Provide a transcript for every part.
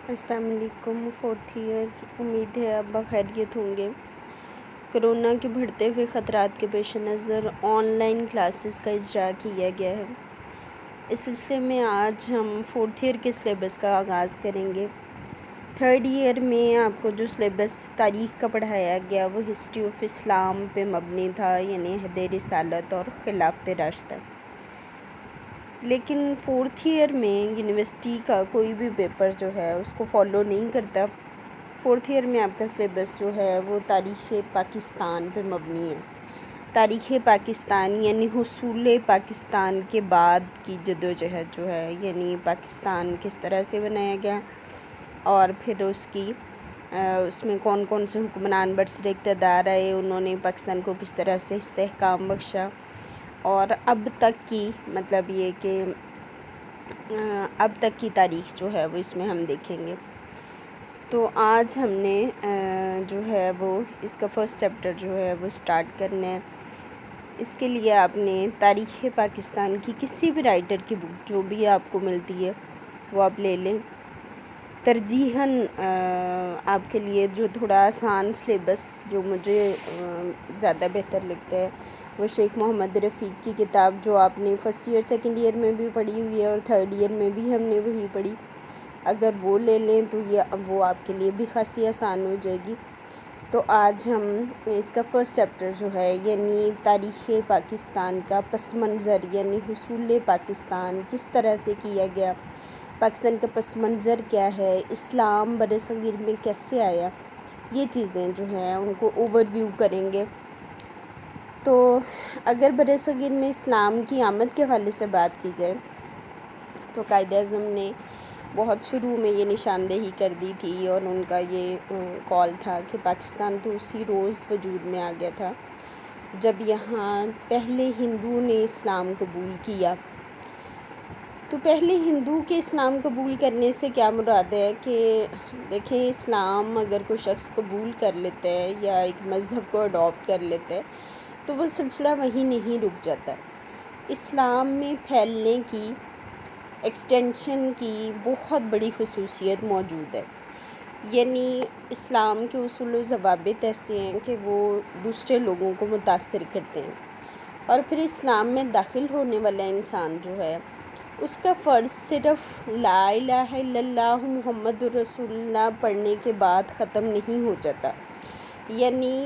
السلام علیکم fourth year, امید ہے آپ بخیریت ہوں گے۔ کرونا کے بڑھتے ہوئے خطرات کے پیش نظر آن لائن کلاسز کا اجراء کیا گیا ہے۔ اس سلسلے میں آج ہم فورتھ ایئر کے سلیبس کا آغاز کریں گے۔ تھرڈ ایئر میں آپ کو جو سلیبس تاریخ کا پڑھایا گیا وہ ہسٹری آف اسلام پہ مبنی تھا، یعنی عہد رسالت اور خلافت راشدہ۔ لیکن فورتھ ایئر میں یونیورسٹی کا کوئی بھی پیپر جو ہے اس کو فالو نہیں کرتا۔ فورتھ ایئر میں آپ کا سلیبس جو ہے وہ تاریخ پاکستان پہ مبنی ہے۔ تاریخ پاکستان یعنی حصول پاکستان کے بعد کی جدوجہد جو ہے، یعنی پاکستان کس طرح سے بنایا گیا اور پھر اس میں کون کون سے حکمران برسر اقتدار آئے، انہوں نے پاکستان کو کس طرح سے استحکام بخشا، اور اب تک کی مطلب یہ کہ اب تک کی تاریخ جو ہے وہ اس میں ہم دیکھیں گے۔ تو آج ہم نے جو ہے وہ اس کا فرسٹ چیپٹر جو ہے وہ سٹارٹ کرنا ہے۔ اس کے لیے آپ نے تاریخ پاکستان کی کسی بھی رائٹر کی بک جو بھی آپ کو ملتی ہے وہ آپ لے لیں۔ ترجیحاً آپ کے لیے جو تھوڑا آسان سلیبس جو مجھے زیادہ بہتر لگتا ہے وہ شیخ محمد رفیق کی کتاب، جو آپ نے فرسٹ ایئر سیکنڈ ایئر میں بھی پڑھی ہوئی ہے اور تھرڈ ایئر میں بھی ہم نے وہی پڑھی، اگر وہ لے لیں تو وہ آپ کے لیے بھی خاصی آسان ہو جائے گی۔ تو آج ہم اس کا فرسٹ چیپٹر جو ہے یعنی تاریخ پاکستان کا پس منظر، یعنی حصول پاکستان کس طرح سے کیا گیا، پاکستان کا پس منظر کیا ہے، اسلام برصغیر میں کیسے آیا، یہ چیزیں جو ہیں ان کو اوور ویو کریں گے۔ تو اگر برصغیر میں اسلام کی آمد کے حوالے سے بات کی جائے تو قائد اعظم نے بہت شروع میں یہ نشاندہی کر دی تھی، اور ان کا یہ کال تھا کہ پاکستان تو اسی روز وجود میں آ گیا تھا جب یہاں پہلے ہندو نے اسلام قبول کیا۔ تو پہلے ہندو کے اسلام قبول کرنے سے کیا مراد ہے کہ دیکھیں، اسلام اگر کوئی شخص قبول کر لیتا ہے یا ایک مذہب کو اڈاپٹ کر لیتا ہے تو وہ سلسلہ وہیں نہیں رک جاتا۔ اسلام میں پھیلنے کی، ایکسٹینشن کی بہت بڑی خصوصیت موجود ہے، یعنی اسلام کے اصول و ضوابط ایسے ہیں کہ وہ دوسرے لوگوں کو متاثر کرتے ہیں، اور پھر اسلام میں داخل ہونے والا انسان جو ہے اس کا فرض صرف لا الہ الا اللہ محمد رسول اللہ پڑھنے کے بعد ختم نہیں ہو جاتا، یعنی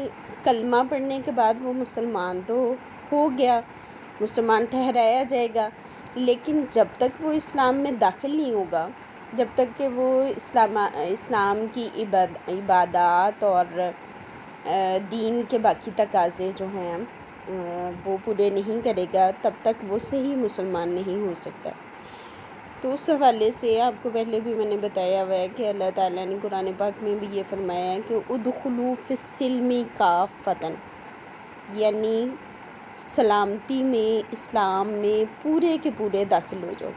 کلمہ پڑھنے کے بعد وہ مسلمان تو ہو گیا، مسلمان ٹھہرایا جائے گا، لیکن جب تک وہ اسلام میں داخل نہیں ہوگا، جب تک کہ وہ اسلام کی عبادات اور دین کے باقی تقاضے جو ہیں وہ پورے نہیں کرے گا، تب تک وہ صحیح مسلمان نہیں ہو سکتا۔ تو اس حوالے سے آپ کو پہلے بھی میں نے بتایا ہوا ہے کہ اللہ تعالیٰ نے قرآن پاک میں بھی یہ فرمایا ہے کہ ادخلوا فی السلم کافۃ، یعنی سلامتی میں، اسلام میں پورے کے پورے داخل ہو جاؤ،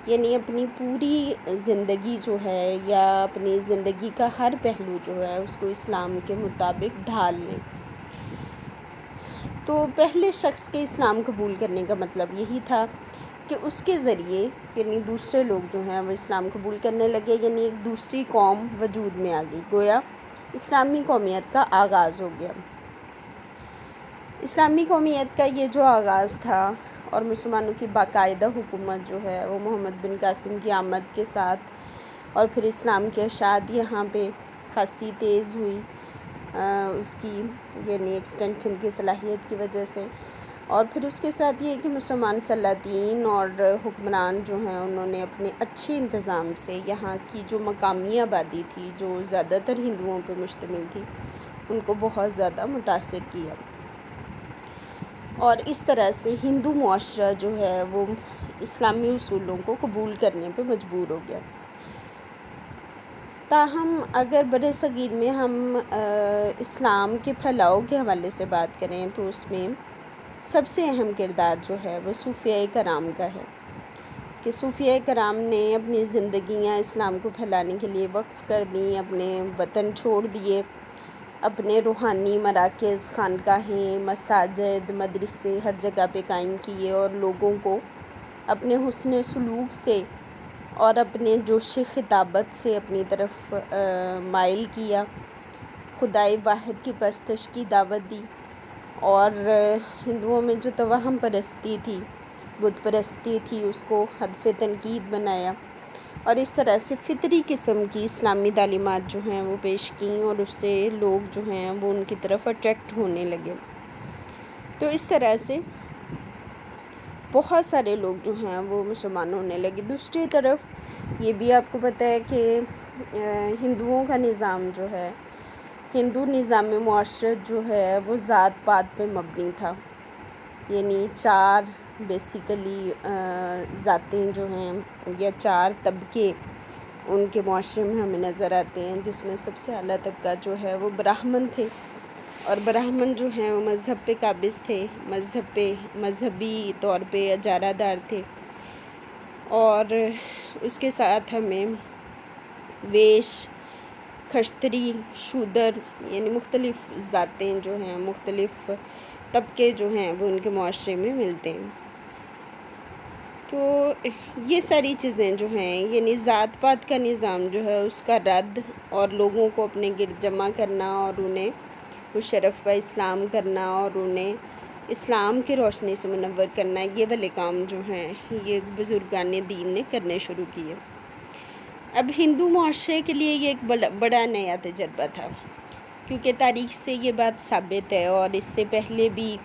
یعنی اپنی پوری زندگی جو ہے یا اپنی زندگی کا ہر پہلو جو ہے اس کو اسلام کے مطابق ڈھال لیں۔ تو پہلے شخص کے اسلام قبول کرنے کا مطلب یہی تھا کہ اس کے ذریعے یعنی دوسرے لوگ جو ہیں وہ اسلام قبول کرنے لگے، یعنی ایک دوسری قوم وجود میں آ گئی، گویا اسلامی قومیت کا آغاز ہو گیا۔ اسلامی قومیت کا یہ جو آغاز تھا اور مسلمانوں کی باقاعدہ حکومت جو ہے وہ محمد بن قاسم کی آمد کے ساتھ، اور پھر اسلام کی اشاعت یہاں پہ خاصی تیز ہوئی اس کی یعنی ایکسٹینشن کی صلاحیت کی وجہ سے، اور پھر اس کے ساتھ یہ کہ مسلمان سلاطین اور حکمران جو ہیں انہوں نے اپنے اچھے انتظام سے یہاں کی جو مقامی آبادی تھی جو زیادہ تر ہندوؤں پہ مشتمل تھی ان کو بہت زیادہ متاثر کیا، اور اس طرح سے ہندو معاشرہ جو ہے وہ اسلامی اصولوں کو قبول کرنے پہ مجبور ہو گیا۔ تاہم اگر برصغیر میں ہم اسلام کے پھیلاؤ کے حوالے سے بات کریں تو اس میں سب سے اہم کردار جو ہے وہ صوفیاء کرام کا ہے، کہ صوفیاء کرام نے اپنی زندگیاں اسلام کو پھیلانے کے لیے وقف کر دیں، اپنے وطن چھوڑ دیے، اپنے روحانی مراکز، خانقاہیں، مساجد، مدرسے ہر جگہ پہ قائم کیے، اور لوگوں کو اپنے حسن سلوک سے اور اپنے جوش خطابت سے اپنی طرف مائل کیا، خدائے واحد کی پرستش کی دعوت دی، اور ہندوؤں میں جو توہم پرستی تھی، بت پرستی تھی، اس کو ہدف تنقید بنایا، اور اس طرح سے فطری قسم کی اسلامی تعلیمات جو ہیں وہ پیش کیں، اور اس سے لوگ جو ہیں وہ ان کی طرف اٹریکٹ ہونے لگے۔ تو اس طرح سے بہت سارے لوگ جو ہیں وہ مسلمان ہونے لگے۔ دوسری طرف یہ بھی آپ کو پتہ ہے کہ ہندوؤں کا نظام جو ہے، ہندو نظام معاشرت جو ہے وہ ذات پات پہ مبنی تھا، یعنی چار بیسیکلی ذاتیں جو ہیں یا چار طبقے ان کے معاشرے میں ہمیں نظر آتے ہیں، جس میں سب سے اعلیٰ طبقہ جو ہے وہ براہمن تھے، اور براہمن جو ہیں وہ مذہب پہ قابض تھے، مذہبی طور پہ اجارہ دار تھے، اور اس کے ساتھ ہمیں ویش، کھشتری، شودر، یعنی مختلف ذاتیں جو ہیں، مختلف طبقے جو ہیں وہ ان کے معاشرے میں ملتے ہیں۔ تو یہ ساری چیزیں جو ہیں، یعنی ذات پات کا نظام جو ہے اس کا رد، اور لوگوں کو اپنے گرد جمع کرنا، اور انہیں مشرف با اسلام کرنا، اور انہیں اسلام کی روشنی سے منور کرنا، یہ والے کام جو ہیں یہ بزرگان دین نے کرنے شروع کیے۔ اب ہندو معاشرے کے لیے یہ ایک بڑا نیا تجربہ تھا، کیونکہ تاریخ سے یہ بات ثابت ہے، اور اس سے پہلے بھی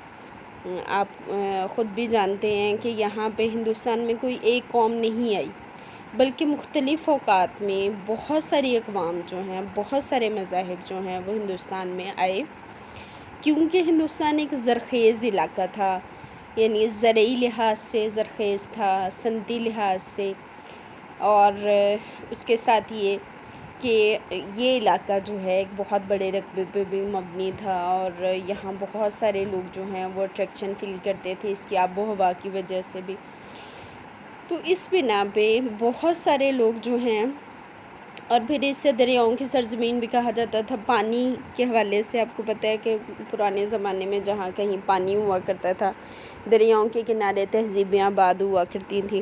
آپ خود بھی جانتے ہیں کہ یہاں پہ ہندوستان میں کوئی ایک قوم نہیں آئی، بلکہ مختلف اوقات میں بہت ساری اقوام جو ہیں، بہت سارے مذاہب جو ہیں وہ ہندوستان میں آئے، کیونکہ ہندوستان ایک زرخیز علاقہ تھا، یعنی زرعی لحاظ سے زرخیز تھا، صنعتی لحاظ سے، اور اس کے ساتھ یہ کہ یہ علاقہ جو ہے ایک بہت بڑے رقبے پہ بھی مبنی تھا، اور یہاں بہت سارے لوگ جو ہیں وہ اٹریکشن فیل کرتے تھے اس کی آب و ہوا کی وجہ سے بھی۔ تو اس بنا پہ بہت سارے لوگ جو ہیں، اور پھر اسے دریاؤں کی سرزمین بھی کہا جاتا تھا۔ پانی کے حوالے سے آپ کو پتہ ہے کہ پرانے زمانے میں جہاں کہیں پانی ہوا کرتا تھا، دریاؤں کے کنارے تہذیبیں آباد ہوا کرتی تھیں،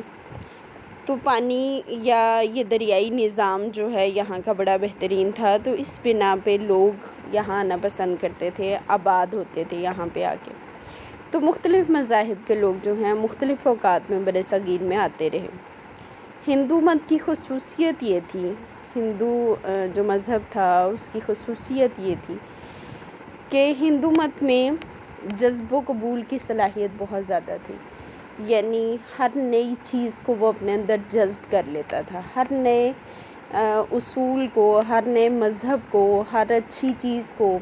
تو پانی یا یہ دریائی نظام جو ہے یہاں کا بڑا بہترین تھا، تو اس بنا پہ لوگ یہاں آنا پسند کرتے تھے، آباد ہوتے تھے یہاں پہ آ کے۔ تو مختلف مذاہب کے لوگ جو ہیں مختلف اوقات میں برِ صغیر میں آتے رہے۔ ہندو مت کی خصوصیت یہ تھی، ہندو جو مذہب تھا اس کی خصوصیت یہ تھی کہ ہندو مت میں جذب و قبول کی صلاحیت بہت زیادہ تھی، یعنی ہر نئی چیز کو وہ اپنے اندر جذب کر لیتا تھا، ہر نئے اصول کو، ہر نئے مذہب کو، ہر اچھی چیز کو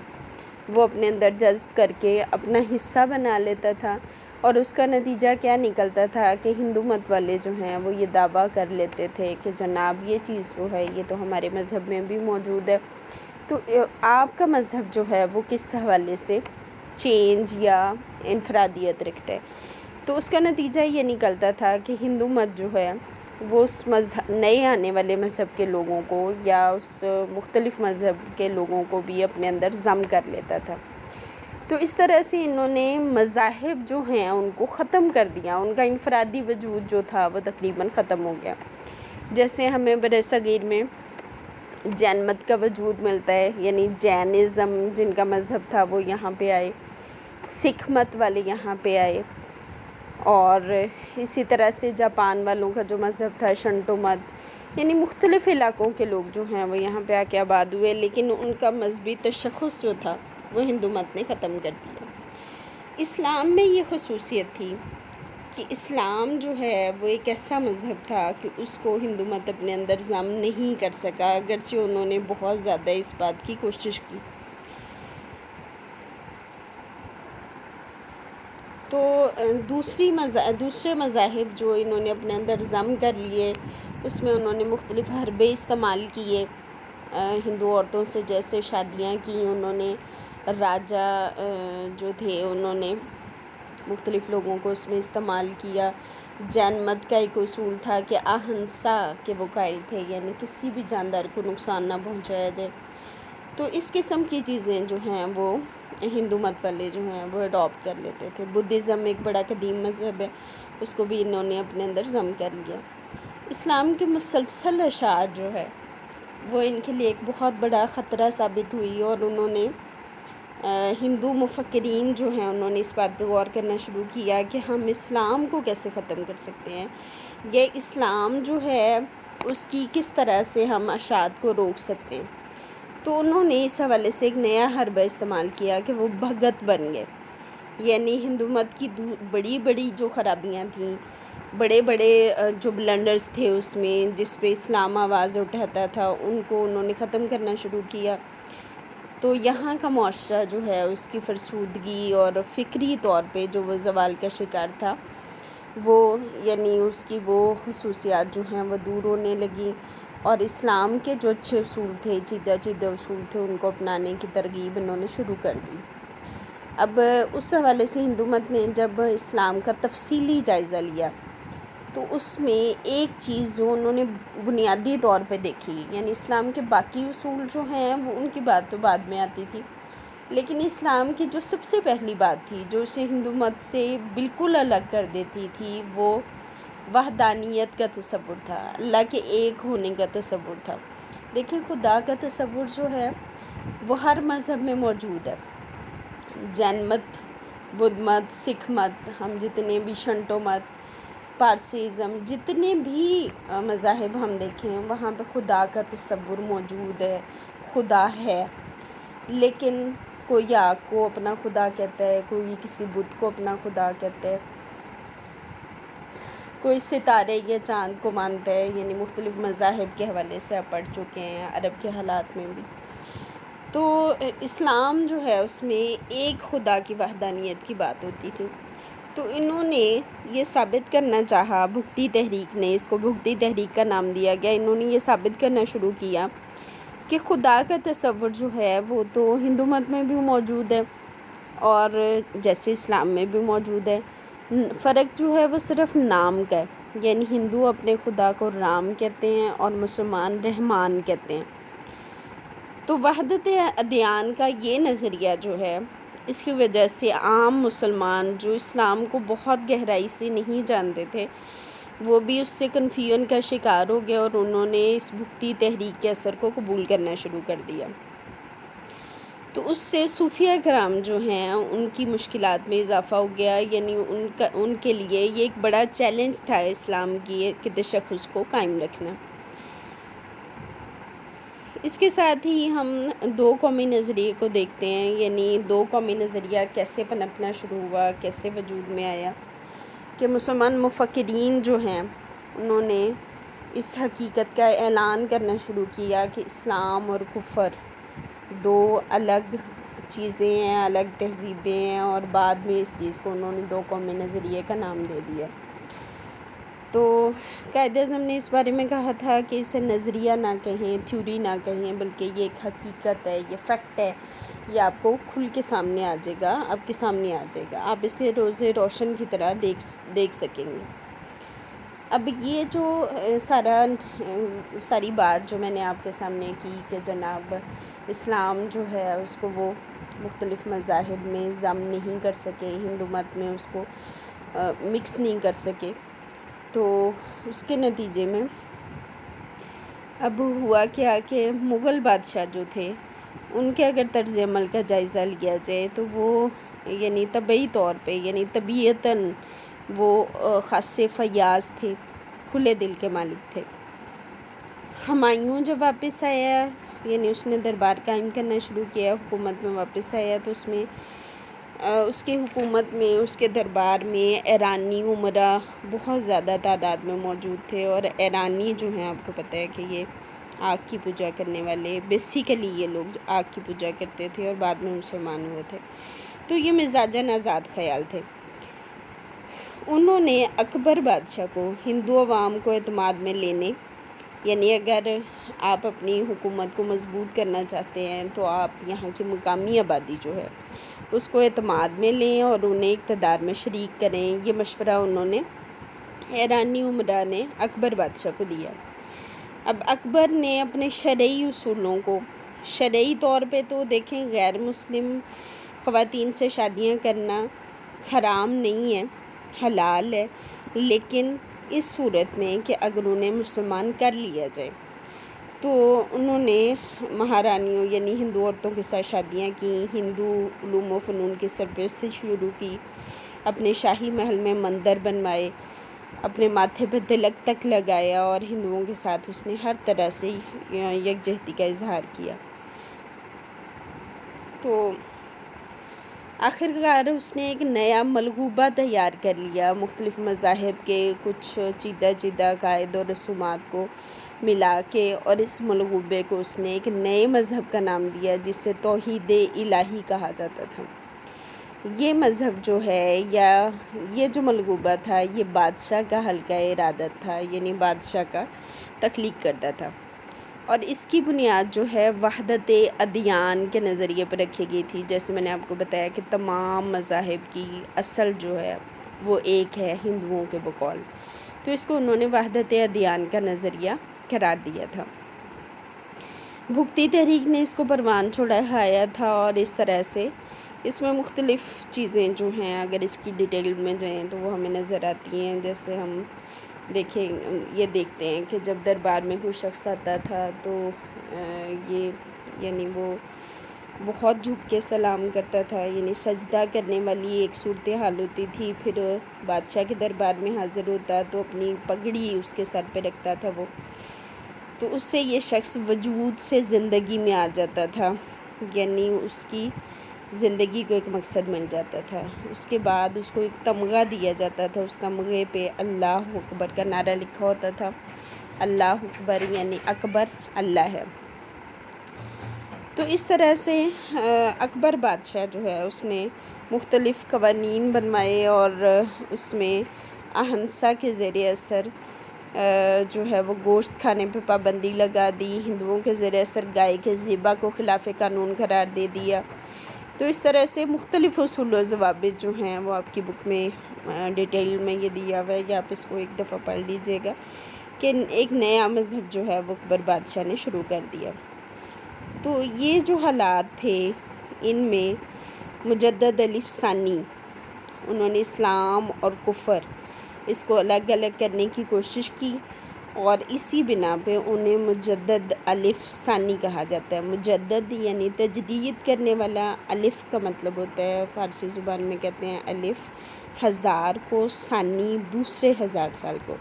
وہ اپنے اندر جذب کر کے اپنا حصہ بنا لیتا تھا، اور اس کا نتیجہ کیا نکلتا تھا کہ ہندو مت والے جو ہیں وہ یہ دعویٰ کر لیتے تھے کہ جناب یہ چیز جو ہے یہ تو ہمارے مذہب میں بھی موجود ہے، تو آپ کا مذہب جو ہے وہ کس حوالے سے چینج یا انفرادیت رکھتا ہے۔ تو اس کا نتیجہ یہ نکلتا تھا کہ ہندو مت جو ہے وہ اس نئے آنے والے مذہب کے لوگوں کو یا اس مختلف مذہب کے لوگوں کو بھی اپنے اندر ضم کر لیتا تھا۔ تو اس طرح سے انہوں نے مذاہب جو ہیں ان کو ختم کر دیا، ان کا انفرادی وجود جو تھا وہ تقریباً ختم ہو گیا۔ جیسے ہمیں برِ صغیر میں جین مت کا وجود ملتا ہے، یعنی جینزم جن کا مذہب تھا وہ یہاں پہ آئے، سکھ مت والے یہاں پہ آئے، اور اسی طرح سے جاپان والوں کا جو مذہب تھا شنٹو مت، یعنی مختلف علاقوں کے لوگ جو ہیں وہ یہاں پہ آ کے آباد ہوئے، لیکن ان کا مذہبی تشخص جو تھا وہ ہندو مت نے ختم کر دیا۔ اسلام میں یہ خصوصیت تھی کہ اسلام جو ہے وہ ایک ایسا مذہب تھا کہ اس کو ہندو مت اپنے اندر ضم نہیں کر سکا، اگرچہ انہوں نے بہت زیادہ اس بات کی کوشش کی۔ تو دوسرے مذاہب جو انہوں نے اپنے اندر ضم کر لیے، اس میں انہوں نے مختلف حربے استعمال کیے، ہندو عورتوں سے جیسے شادیاں کی انہوں نے، راجا جو تھے انہوں نے مختلف لوگوں کو اس میں استعمال کیا۔ جین مت کا ایک اصول تھا کہ اہنسا کے وہ قائل تھے، یعنی کسی بھی جاندار کو نقصان نہ پہنچایا جائے۔ تو اس قسم کی چیزیں جو ہیں وہ ہندو مت والے جو ہیں وہ اڈاپٹ کر لیتے تھے۔ بدھزم ایک بڑا قدیم مذہب ہے، اس کو بھی انہوں نے اپنے اندر ضم کر لیا۔ اسلام کے مسلسل اشاعت جو ہے وہ ان کے لیے ایک بہت بڑا خطرہ ثابت ہوئی، اور انہوں نے ہندو مفکرین جو ہیں انہوں نے اس بات پہ غور کرنا شروع کیا کہ ہم اسلام کو کیسے ختم کر سکتے ہیں، یہ اسلام جو ہے اس کی کس طرح سے ہم اشاعت کو روک سکتے ہیں۔ تو انہوں نے اس حوالے سے ایک نیا حربہ استعمال کیا کہ وہ بھگت بن گئے، یعنی ہندو مت کی بڑی بڑی جو خرابیاں تھیں، بڑے بڑے جو بلنڈرز تھے اس میں جس پہ اسلام آواز اٹھاتا تھا، ان کو انہوں نے ختم کرنا شروع کیا۔ تو یہاں کا معاشرہ جو ہے اس کی فرسودگی اور فکری طور پہ جو وہ زوال کا شکار تھا، وہ یعنی اس کی وہ خصوصیات جو ہیں وہ دور ہونے لگی، اور اسلام کے جو اچھے اصول تھے، چیدہ اصول تھے، ان کو اپنانے کی ترغیب انہوں نے شروع کر دی۔ اب اس حوالے سے ہندو مت نے جب اسلام کا تفصیلی جائزہ لیا تو اس میں ایک چیز جو انہوں نے بنیادی طور پہ دیکھی، یعنی اسلام کے باقی اصول جو ہیں وہ ان کی بات تو بعد میں آتی تھی، لیکن اسلام کی جو سب سے پہلی بات تھی جو اسے ہندو مت سے بالکل الگ کر دیتی تھی، وہ وحدانیت کا تصور تھا، اللہ کے ایک ہونے کا تصور تھا۔ دیکھیں، خدا کا تصور جو ہے وہ ہر مذہب میں موجود ہے، جین مت، بدھ مت، سکھ مت، ہم جتنے بھی شنٹو مت، پارسیزم، جتنے بھی مذاہب ہم دیکھیں وہاں پہ خدا کا تصور موجود ہے، خدا ہے، لیکن کوئی آگ کو اپنا خدا کہتا ہے، کوئی کسی بت کو اپنا خدا کہتا ہے، کوئی ستارے یا چاند کو مانتا ہے، یعنی مختلف مذاہب کے حوالے سے آپ پڑھ چکے ہیں عرب کے حالات میں بھی۔ تو اسلام جو ہے اس میں ایک خدا کی وحدانیت کی بات ہوتی تھی۔ تو انہوں نے یہ ثابت کرنا چاہا، بھکتی تحریک نے، اس کو بھکتی تحریک کا نام دیا گیا، انہوں نے یہ ثابت کرنا شروع کیا کہ خدا کا تصور جو ہے وہ تو ہندو مت میں بھی موجود ہے اور جیسے اسلام میں بھی موجود ہے، فرق جو ہے وہ صرف نام کا ہے، یعنی ہندو اپنے خدا کو رام کہتے ہیں اور مسلمان رحمان کہتے ہیں۔ تو وحدت ادیان کا یہ نظریہ جو ہے اس کی وجہ سے عام مسلمان جو اسلام کو بہت گہرائی سے نہیں جانتے تھے وہ بھی اس سے کنفیوژن کا شکار ہو گئے، اور انہوں نے اس بھکتی تحریک کے اثر کو قبول کرنا شروع کر دیا۔ تو اس سے صوفیہ کرام جو ہیں ان کی مشکلات میں اضافہ ہو گیا، یعنی ان کے لیے یہ ایک بڑا چیلنج تھا اسلام کی تشخص کو قائم رکھنا۔ اس کے ساتھ ہی ہم دو قومی نظریے کو دیکھتے ہیں، یعنی دو قومی نظریہ کیسے پنپنا شروع ہوا، کیسے وجود میں آیا کہ مسلمان مفکرین جو ہیں انہوں نے اس حقیقت کا اعلان کرنا شروع کیا کہ اسلام اور کفر دو الگ چیزیں ہیں، الگ تہذیبیں ہیں، اور بعد میں اس چیز کو انہوں نے دو قومی نظریے کا نام دے دیا۔ تو قائد اعظم نے اس بارے میں کہا تھا کہ اسے نظریہ نہ کہیں، تھیوری نہ کہیں، بلکہ یہ ایک حقیقت ہے، یہ فیکٹ ہے، یہ آپ کو کھل کے سامنے آ جائے گا، آپ کے سامنے آ جائے گا، آپ اسے روز روشن کی طرح دیکھ سکیں گے۔ اب یہ جو ساری بات جو میں نے آپ کے سامنے کی کہ جناب اسلام جو ہے اس کو وہ مختلف مذاہب میں ضم نہیں کر سکے، ہندو مت میں اس کو مکس نہیں کر سکے، تو اس کے نتیجے میں اب ہوا کیا کہ مغل بادشاہ جو تھے ان کے اگر طرز عمل کا جائزہ لیا جائے تو وہ یعنی طبعی طور پہ، یعنی طبیعتاً وہ خاصے فیاض تھے، کھلے دل کے مالک تھے۔ ہمایوں جب واپس آیا، یعنی اس نے دربار قائم کرنا شروع کیا، حکومت میں واپس آیا، تو اس میں اس کی حکومت میں، اس کے دربار میں ایرانی امرا بہت زیادہ تعداد میں موجود تھے، اور ایرانی جو ہیں آپ کو پتہ ہے کہ یہ آگ کی پوجا کرنے والے، بیسیکلی یہ لوگ آگ کی پوجا کرتے تھے اور بعد میں مسلمان ہوئے تھے، تو یہ مزاجاً آزاد خیال تھے۔ انہوں نے اکبر بادشاہ کو ہندو عوام کو اعتماد میں لینے، یعنی اگر آپ اپنی حکومت کو مضبوط کرنا چاہتے ہیں تو آپ یہاں کی مقامی آبادی جو ہے اس کو اعتماد میں لیں اور انہیں اقتدار میں شریک کریں، یہ مشورہ انہوں نے ایرانی امراء نے اکبر بادشاہ کو دیا۔ اب اکبر نے اپنے شرعی اصولوں کو، شرعی طور پہ تو دیکھیں غیر مسلم خواتین سے شادیاں کرنا حرام نہیں ہے، حلال ہے، لیکن اس صورت میں کہ اگر انہیں مسلمان کر لیا جائے، تو انہوں نے مہارانیوں یعنی ہندو عورتوں کے ساتھ شادیاں کی، ہندو علوم و فنون کے سرپرست سے شروع کی، اپنے شاہی محل میں مندر بنوائے، اپنے ماتھے پہ تلک تک لگایا، اور ہندوؤں کے ساتھ اس نے ہر طرح سے یکجہتی کا اظہار کیا۔ تو آخرکار اس نے ایک نیا ملغوبہ تیار کر لیا، مختلف مذاہب کے کچھ چیدہ قواعد و رسومات کو ملا کے، اور اس ملغوبے کو اس نے ایک نئے مذہب کا نام دیا جس سے توحید الہی کہا جاتا تھا۔ یہ مذہب جو ہے یا یہ جو ملغوبہ تھا، یہ بادشاہ کا حلقہ ارادت تھا، یعنی بادشاہ کا تخلیق کرتا تھا، اور اس کی بنیاد جو ہے وحدت ادیان کے نظریے پر رکھی گئی تھی۔ جیسے میں نے آپ کو بتایا کہ تمام مذاہب کی اصل جو ہے وہ ایک ہے ہندوؤں کے بقول، تو اس کو انہوں نے وحدت ادیان کا نظریہ قرار دیا تھا۔ بھکتی تحریک نے اس کو پروان چڑھایا تھا، اور اس طرح سے اس میں مختلف چیزیں جو ہیں اگر اس کی ڈیٹیل میں جائیں تو وہ ہمیں نظر آتی ہیں۔ جیسے ہم دیکھتے ہیں کہ جب دربار میں کوئی شخص آتا تھا تو یعنی وہ بہت جھک کے سلام کرتا تھا، یعنی سجدہ کرنے والی ایک صورتحال ہوتی تھی۔ پھر بادشاہ کے دربار میں حاضر ہوتا تو اپنی پگڑی اس کے سر پہ رکھتا تھا وہ، تو اس سے یہ شخص وجود سے زندگی میں آ جاتا تھا، یعنی اس کی زندگی کو ایک مقصد مل جاتا تھا۔ اس کے بعد اس کو ایک تمغہ دیا جاتا تھا، اس تمغے پہ اللہ اکبر کا نعرہ لکھا ہوتا تھا۔ اللہ اکبر یعنی اکبر اللہ ہے۔ تو اس طرح سے اکبر بادشاہ جو ہے اس نے مختلف قوانین بنوائے، اور اس میں اہنسا کے زیر اثر جو ہے وہ گوشت کھانے پہ پابندی لگا دی، ہندوؤں کے زیر اثر گائے کے ذبح کو خلاف قانون قرار دے دیا۔ تو اس طرح سے مختلف اصول و ضوابط جو ہیں وہ آپ کی بک میں ڈیٹیل میں یہ دیا ہوا ہے، یا آپ اس کو ایک دفعہ پڑھ لیجئے گا کہ ایک نیا مذہب جو ہے وہ اکبر بادشاہ نے شروع کر دیا۔ تو یہ جو حالات تھے ان میں مجدد الف ثانی انہوں نے اسلام اور کفر اس کو الگ الگ کرنے کی کوشش کی، اور اسی بنا پہ انہیں مجدد الف ثانی کہا جاتا ہے۔ مجدد یعنی تجدید کرنے والا، الف کا مطلب ہوتا ہے فارسی زبان میں کہتے ہیں الف ہزار کو، ثانی دوسرے 1000 سال کو۔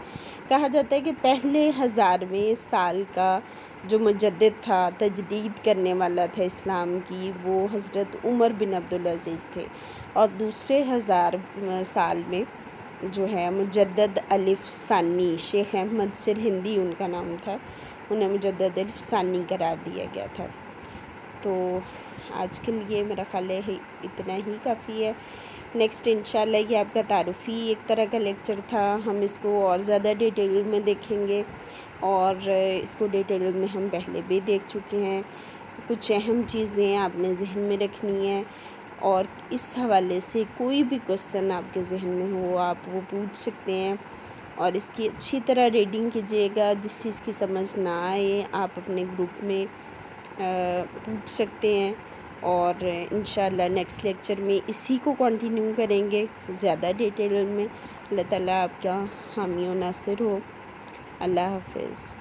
کہا جاتا ہے کہ پہلے 1000ویں سال کا جو مجدد تھا، تجدید کرنے والا تھا اسلام کی، وہ حضرت عمر بن عبدالعزیز تھے، اور دوسرے 1000 سال میں جو ہے مجدد الف ثانی شیخ احمد سرہندی ان کا نام تھا، انہیں مجدد الف ثانی قرار دیا گیا تھا۔ تو آج کے لیے میرا خیال ہے اتنا ہی کافی ہے۔ نیکسٹ انشاءاللہ یہ آپ کا تعارفی ایک طرح کا لیکچر تھا، ہم اس کو اور زیادہ ڈیٹیل میں دیکھیں گے، اور اس کو ڈیٹیل میں ہم پہلے بھی دیکھ چکے ہیں۔ کچھ اہم چیزیں آپ نے ذہن میں رکھنی ہیں، اور اس حوالے سے کوئی بھی کوسچن آپ کے ذہن میں ہو آپ وہ پوچھ سکتے ہیں، اور اس کی اچھی طرح ریڈنگ کیجیے گا۔ جس چیز کی سمجھ نہ آئے آپ اپنے گروپ میں پوچھ سکتے ہیں، اور انشاءاللہ نیکسٹ لیکچر میں اسی کو کنٹینیو کریں گے زیادہ ڈیٹیل میں۔ اللہ تعالیٰ آپ کا حامی و ناصر ہو۔ اللہ حافظ۔